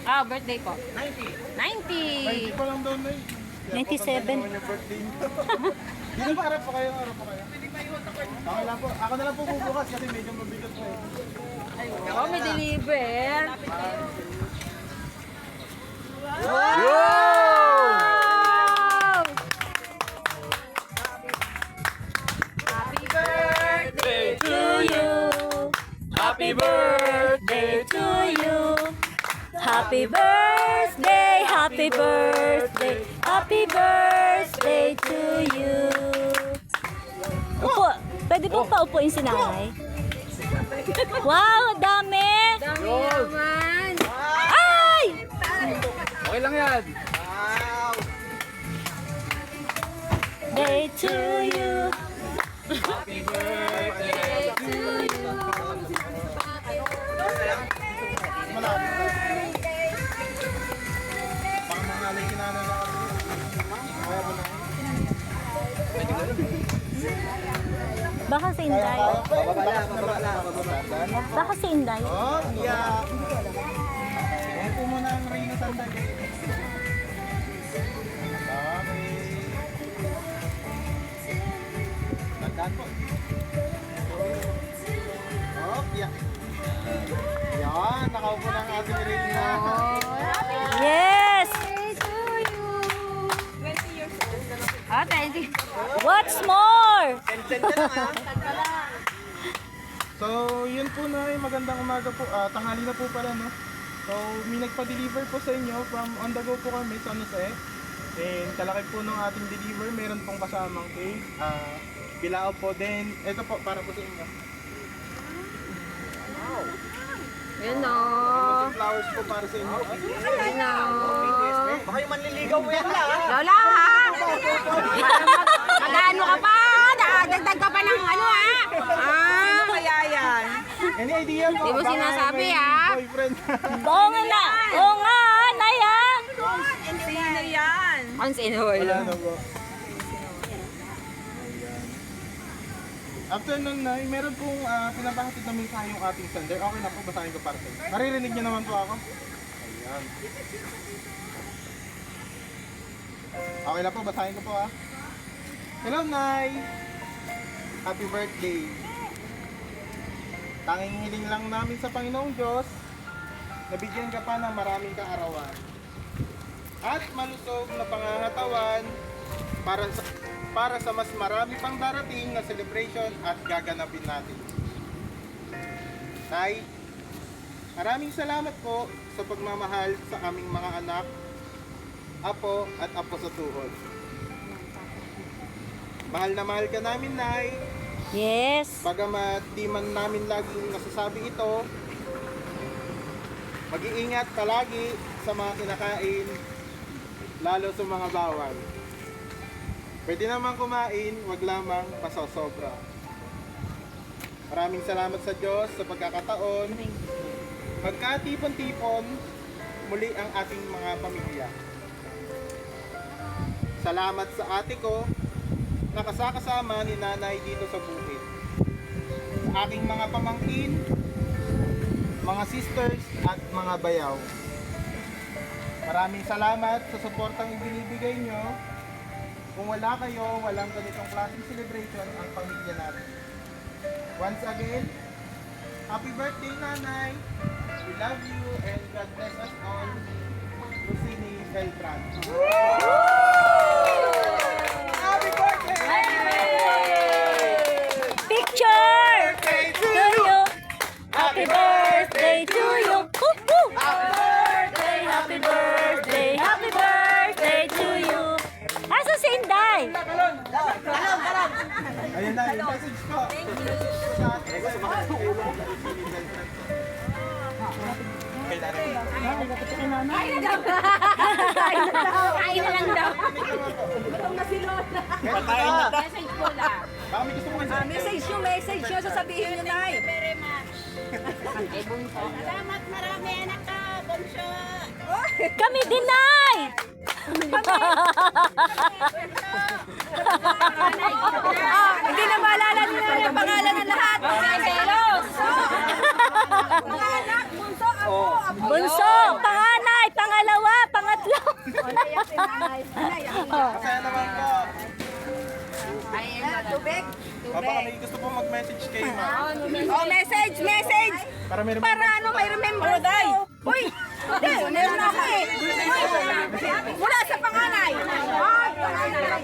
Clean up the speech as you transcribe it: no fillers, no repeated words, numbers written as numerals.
Ah, birthday po. 90. 90. Ay, hindi pa lang daw na 97. Yung birthday mo. Dito ba? Harap pa kayo? Harap pa kayo? Ako lang po. Ako na lang po bubukas kasi medyo mabigat po eh. Oh, may deliver. Wow! Happy birthday to you. Happy birthday to you. Happy birthday, happy birthday, happy birthday to you. Upo, pwede pong paupuin si nanay? Wow, dami! Dami naman. Ay! Okay lang yan. Day to you. Happy birthday to you. Baka mangalay kinanay na kami. Kaya ba na? Baka si Inday. Bababa lang. Baka si Inday. Oh, yeah. Kaya po muna ang Reyna sandali. Okay. Tandaan po. Oh, yeah. Yan, nakaupo na ang ating Reyna. Yes! Ah, thank you. What's more? So, yun po na magandang umaga po. Tanghali na po pala, no? So, may nagpa-deliver po sa inyo from On The Go po kami, San Jose. Then, kalaki po ng ating deliver. Meron pong kasamang cake. Bilao po din. Ito po, para po sa inyo. Wow! Yun o. Yung flowers po para sa inyo. Yun o. Baka yung manliligaw mo yan lang. Lola ha? Mag-ano ka pa? Dagdag ka pa ng ano ha? Ah, kaya yan. Any idea po? Di mo Baka sinasabi, may ah. boyfriend. Oo nga na. Oo nga, Naya. Sino yan? Ang sino Wala yun? na po. After nun na, meron pong pinapahatid na mensahe yung ating sender. Okay na po, basahin ko para sa inyo. Maririnig niyo naman po ako. Ayan. Okay na po, basahin ko po ah. Hello, Nay! Happy birthday! Tanging hiling lang namin sa Panginoong Diyos, nabigyan ka pa ng maraming kaarawan at malusog na pangangatawan para sa mas marami pang darating na celebration at gaganapin natin. Nay, maraming salamat po sa pagmamahal sa aming mga anak, apo at apo sa tuhod. Mahal na mahal ka namin, Nay. Yes. Bagamat di man namin laging nasasabi ito, mag-iingat palagi sa mga kinakain, lalo sa mga bawal. Pwede naman kumain, wag lamang pasosobra. Maraming salamat sa Diyos sa pagkakataon. Magkatipon-tipon muli ang ating mga pamilya. Salamat sa ate ko, nakasakasama ni nanay dito sa bukid. Sa aking mga pamangkin, mga sisters at mga bayaw. Maraming salamat sa suportang ibinibigay nyo. Kung wala kayo, walang ganitong klaseng celebration ang pamilya natin. Once again, happy birthday, Nanay! We love you and God bless us all. Lucini Beltran. Happy birthday! Picture! Birthday to To you! you. Happy birthday to you. Woo, woo. Happy birthday, happy birthday to you. Asa si Inday? Ayun na, yung message ko. Thank you. Kain na lang daw. Patayin na ta. Message ko lang. Baka may gusto mo Message nyo, sasabihin nyo, Nay. Salamat marami anak ka, Bonsyo. Kami din, Nay! Hindi na maalala nyo na yung pangalan ng lahat. Selos. Mga anak, bunso, apo, apo. Bunso, panganay, Masaya naman po. Tubig? Baka may gusto po mag-message kay ma'am. Oh, message, message! Para may Para ano, may remembrance ko. Uy! Hindi, meron ako eh. Mula sa panganay. Ay, panganay.